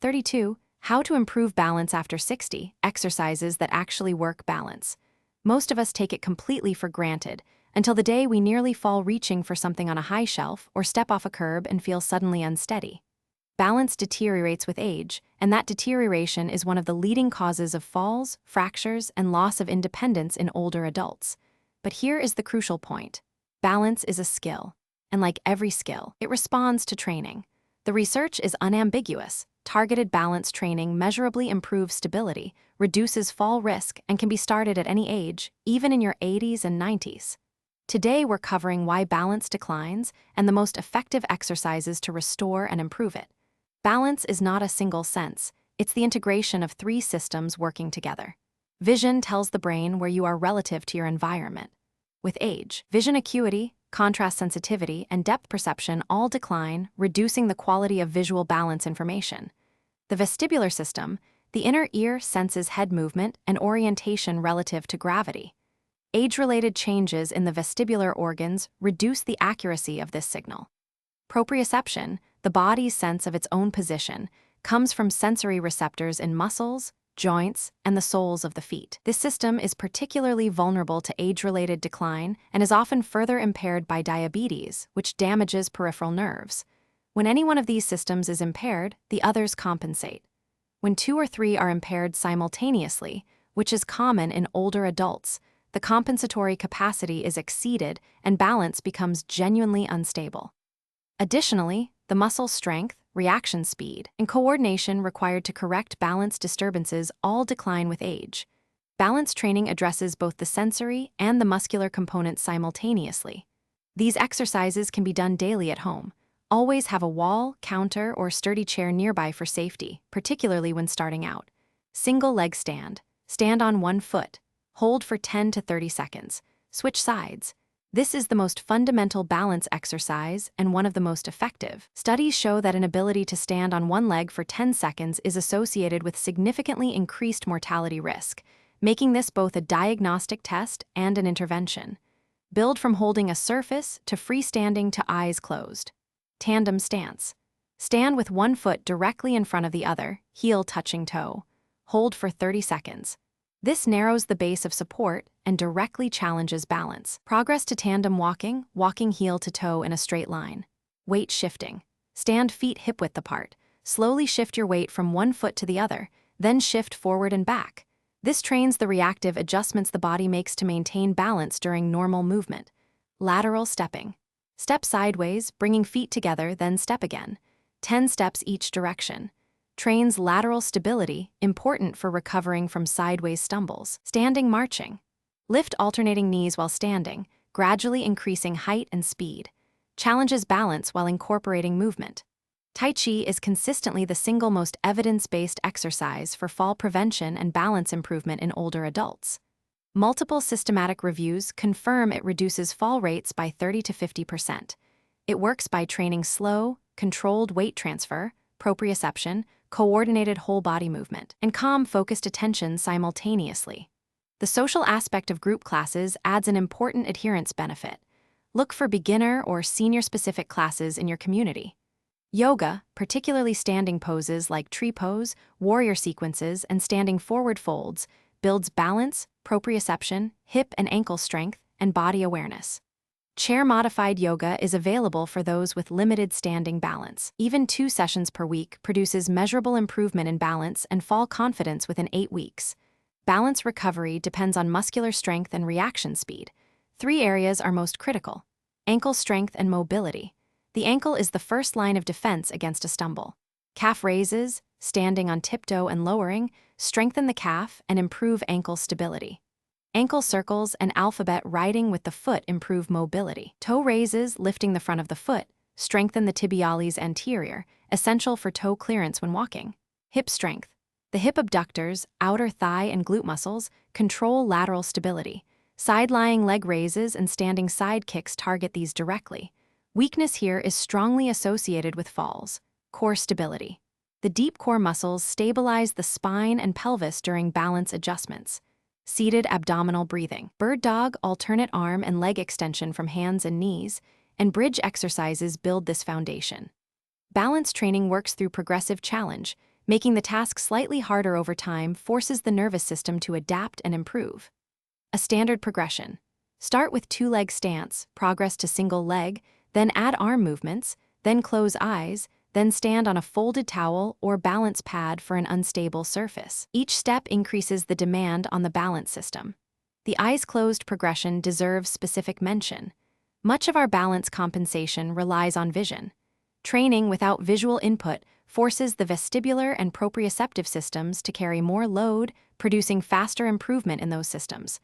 32. How to improve balance after 60. Exercises that actually work balance. Most of us take it completely for granted until the day we nearly fall reaching for something on a high shelf or step off a curb and feel suddenly unsteady. Balance deteriorates with age, and that deterioration is one of the leading causes of falls, fractures, and loss of independence in older adults. But here is the crucial point. Balance is a skill, and like every skill, it responds to training. The research is unambiguous. Targeted balance training measurably improves stability, reduces fall risk, and can be started at any age, even in your 80s and 90s. Today, we're covering why balance declines and the most effective exercises to restore and improve it. Balance is not a single sense. It's the integration of three systems working together. Vision tells the brain where you are relative to your environment. With age, vision acuity, contrast sensitivity, and depth perception all decline, reducing the quality of visual balance information. The vestibular system, the inner ear, senses head movement and orientation relative to gravity. Age-related changes in the vestibular organs reduce the accuracy of this signal. Proprioception, the body's sense of its own position, comes from sensory receptors in muscles, joints, and the soles of the feet. This system is particularly vulnerable to age-related decline and is often further impaired by diabetes, which damages peripheral nerves. When any one of these systems is impaired, the others compensate. When two or three are impaired simultaneously, which is common in older adults, the compensatory capacity is exceeded and balance becomes genuinely unstable. Additionally, the muscle strength, reaction speed, and coordination required to correct balance disturbances all decline with age. Balance training addresses both the sensory and the muscular components simultaneously. These exercises can be done daily at home. Always have a wall, counter, or sturdy chair nearby for safety, particularly when starting out. Single leg stand. Stand on one foot. Hold for 10 to 30 seconds. Switch sides. This is the most fundamental balance exercise and one of the most effective. Studies show that an ability to stand on one leg for 10 seconds is associated with significantly increased mortality risk, making this both a diagnostic test and an intervention. Build from holding a surface to freestanding to eyes closed. Tandem stance. Stand with one foot directly in front of the other, heel touching toe. Hold for 30 seconds. This narrows the base of support and directly challenges balance. Progress to tandem walking, walking heel to toe in a straight line. Weight shifting. Stand feet hip-width apart. Slowly shift your weight from one foot to the other, then shift forward and back. This trains the reactive adjustments the body makes to maintain balance during normal movement. Lateral stepping. Step sideways, bringing feet together, then step again. 10 steps each direction. Trains lateral stability, important for recovering from sideways stumbles. Standing marching. Lift alternating knees while standing, gradually increasing height and speed. Challenges balance while incorporating movement. Tai Chi is consistently the single most evidence-based exercise for fall prevention and balance improvement in older adults. Multiple systematic reviews confirm it reduces fall rates by 30 to 50%. It works by training slow, controlled weight transfer, proprioception, coordinated whole-body movement, and calm, focused attention simultaneously. The social aspect of group classes adds an important adherence benefit. Look for beginner or senior-specific classes in your community. Yoga, particularly standing poses like tree pose, warrior sequences, and standing forward folds, builds balance, proprioception, hip and ankle strength, and body awareness. Chair-modified yoga is available for those with limited standing balance. Even 2 sessions per week produces measurable improvement in balance and fall confidence within 8 weeks. Balance recovery depends on muscular strength and reaction speed. 3 areas are most critical: ankle strength and mobility. The ankle is the first line of defense against a stumble. Calf raises, standing on tiptoe and lowering, strengthen the calf and improve ankle stability. Ankle circles and alphabet writing with the foot improve mobility. Toe raises, lifting the front of the foot, strengthen the tibialis anterior, essential for toe clearance when walking. Hip strength. The hip abductors, outer thigh and glute muscles, control lateral stability. Side-lying leg raises and standing side kicks target these directly. Weakness here is strongly associated with falls. Core stability. The deep core muscles stabilize the spine and pelvis during balance adjustments. Seated abdominal breathing. Bird dog, alternate arm and leg extension from hands and knees, and bridge exercises build this foundation. Balance training works through progressive challenge, Making the task slightly harder over time forces the nervous system to adapt and improve. A standard progression. Start with two-leg stance, progress to single leg, then add arm movements, then close eyes, then stand on a folded towel or balance pad for an unstable surface. Each step increases the demand on the balance system. The eyes closed progression deserves specific mention. Much of our balance compensation relies on vision. Training without visual input forces the vestibular and proprioceptive systems to carry more load, producing faster improvement in those systems.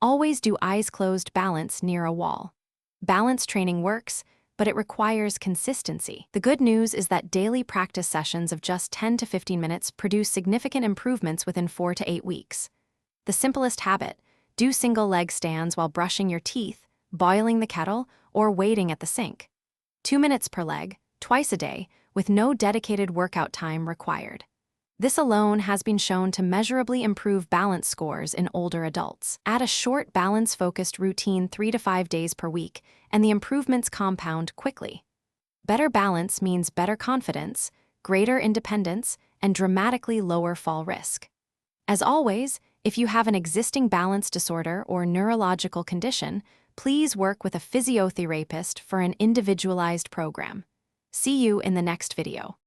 Always do eyes closed balance near a wall. Balance training works, but it requires consistency. The good news is that daily practice sessions of just 10 to 15 minutes produce significant improvements within 4 to 8 weeks. The simplest habit: do single leg stands while brushing your teeth, boiling the kettle, or waiting at the sink. 2 minutes per leg, twice a day, with no dedicated workout time required. This alone has been shown to measurably improve balance scores in older adults. Add a short balance-focused routine 3 to 5 days per week, and the improvements compound quickly. Better balance means better confidence, greater independence, and dramatically lower fall risk. As always, if you have an existing balance disorder or neurological condition, please work with a physiotherapist for an individualized program. See you in the next video.